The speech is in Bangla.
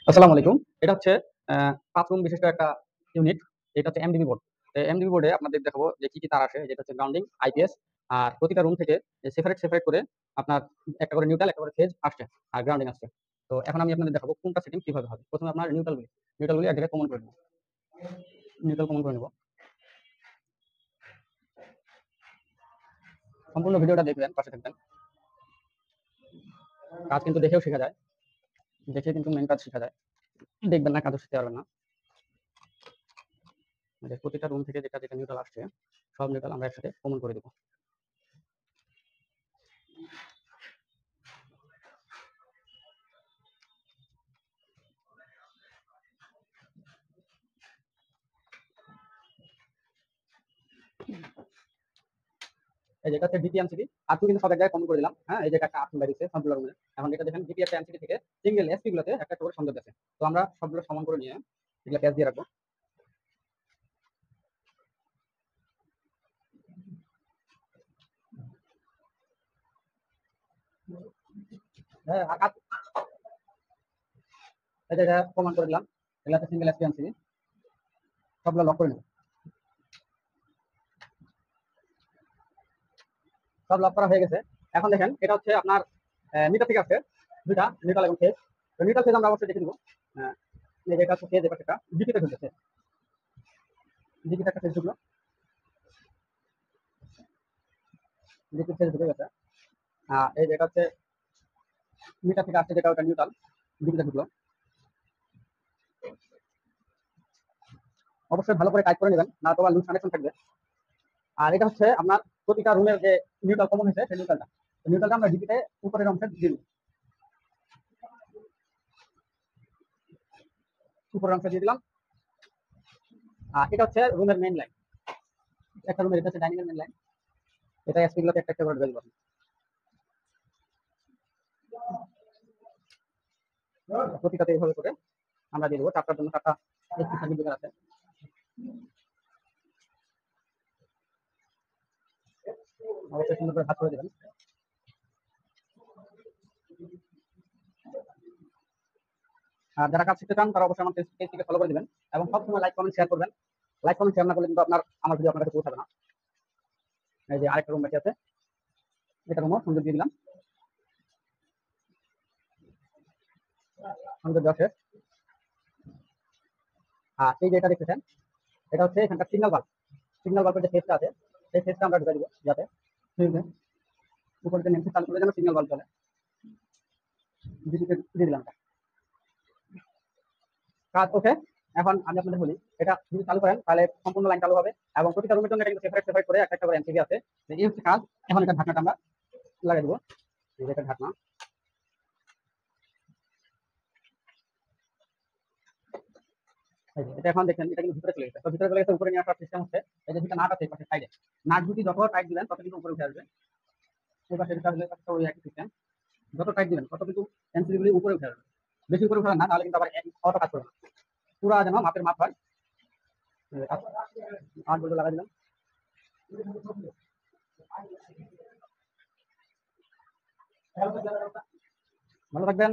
আসসালামু আলাইকুম। এটা হচ্ছে ৫ রুম বিশিষ্ট একটা ইউনিট। এটা হচ্ছে এমডিবি বোর্ড। এমডিবি বোর্ডে আপনাদের দেখাবো যে কি, কি তার আসে। যেটা হচ্ছে গ্রাউন্ডিং, আইপিএস। আর প্রতিটা রুম থেকে সেপারেট করে আপনার একটা করে নিউট্রাল, একটা করে ফেজ আসছে আর গ্রাউন্ডিং আসছে। তো এখন আমি আপনাদের দেখাবো কোনটা সেটিং কিভাবে হবে। প্রথমে আপনার নিউট্রালগুলি এক জায়গায় কমন করে নেব। নিউট্রাল কমন করে নেব। সম্পূর্ণ ভিডিওটা দেখবেন, পাশে থাকবেন। কাজ কিন্তু দেখেও শেখা যায়। দেখে কিন্তু মেইন কাজ শেখা যায়। দেখবেন না, কাজও শিখতে পারবেন না। যে প্রতিটা রুম থেকে যেটা নিউট্রাল আসছে, সব নিউট্রাল আমরা একসাথে কমন করে দেবো। এই যেটা হচ্ছে ডিপি এমসিবি, আপনি কিন্তু সব এক জায়গায় কমন করে দিলাম। হ্যাঁ, এই যে একটা আর্থিং বাইরেছে সবগুলো রুমে। এখন এটা দেখেন ডিপি একটা এমসিবি থেকে সিঙ্গেল এসপি গুলোতে একটা করে সংযোগ আছে। তো আমরা সবগুলো সমান করে নিয়ে এগুলো প্যাচ দিয়ে রাখবো। হ্যাঁ, এই যে এটা প্রমাণ করে দিলাম। এগুলো সিঙ্গেল এসপি এমসিবি, সবগুলো লক করে নেব। সব লক করা হয়ে গেছে। এখন দেখেন এটা হচ্ছে আপনার মিটার থেকে আছে দুইটা নিউট্রাল এবং ফেজ। তো নিউট্রাল ফেজ আমরা অবশ্যই দেখে দিব। এই যে এটা হচ্ছে ফেজ, এবার সেটা ডিপিতে ঢুকেছে। ডিপিতে একটা ফেজ ঢুকলো, ডিপি ফেজ ঢুকে গেছে। এই যে এটা হচ্ছে মিটার থেকে আসছে, যেটা ওটা নিউট্রাল, ডিপিতে ঢুকলো। অবশ্যই ভালো করে টাইট করে নেবেন, না তো লুজ কানেকশন থাকবে। আর এটা হচ্ছে আপনার প্রতিটা রুমের যে নিউট্রাল কমন হয়েছে, সেই নিউট্রালটা আমরা ডিপিতে উপরের অংশে দিয়ে দিই। উপরের অংশে দিয়ে দিলাম। আর এটা হচ্ছে রুমের মেইন লাইন। একটা রুমের এটা হচ্ছে ডাইনিং এর মেইন লাইন। এটা এসপি গুলোতে একটা করে ঢেলে দিবেন। প্রতিটাতে এইভাবে করে আমরা দিয়ে দেবো। চারটার জন্য চারটা এসপি সার্কিট ব্রেকার আছে। অবশ্যই সুন্দর করে ভাগ করে দেবেন। আর যারা কাজ শিখতে চান তারা অবশ্যই আমার পেজটিকে ফলো করে দিবেন এবং সবসময় লাইক কমেন্ট শেয়ার করবেন। লাইক কমেন্ট শেয়ার না করলে কিন্তু আমার ভিডিও আপনার কাছে পৌঁছাবে না। এই যে আরেকটা রুম বাকি আছে, এটা রুমও সংযোগ দিয়ে দিলাম। সংযোগ দেওয়া শেষ। আর এই যে এটা দেখতেছেন, এটা হচ্ছে এখানকার সিগন্যাল বাল্বের যে ফেজটা আছে, সেই ফেজটা আমরা ঢুকে দিব, যাতে ফিউজে উপরে যে নেমসি চালু করে যেন সিগন্যাল বাল্ব চলে। ডিপিতে দিয়ে দিলাম। কাজ ওকে। এখন আমি আপনাদের বলি, এটা যদি চালু করেন তাহলে সম্পূর্ণ লাইন চালু হবে এবং প্রতিটা রুমের জন্য এটা কিন্তু সেপারেট করে একটা করে এমসিবি আছে। এই হচ্ছে কাজ। এখন এটা ঢাকনাটা আমরা লাগিয়ে দেবো। এই যে এটা ঢাকনা। এটা এখন দেখেন এটা কিন্তু ভিতরে চলে গেছে। তো ভিতরে চলে গেছে, উপরে নিয়ে আসার সিস্টেম হচ্ছে এই যে দুটো নাট আছে এই পাশে সাইডে। নাট দুটি যত টাইট দিবেন তত কিন্তু উপরে উঠে আসবে। এই পাশে দুটো আসলে পাশে ওই একই সিস্টেম। যত টাইট দিবেন তত কিন্তু এমসিবি গুলি উপরে উঠে আসবে। বেশি উপরে উঠাবেন না, তাহলে কিন্তু আবার অটো কাজ করবে না। পুরা যেন মাপের মাপ হয়। আট বলতে লাগাই দিলাম। ভালো থাকবেন।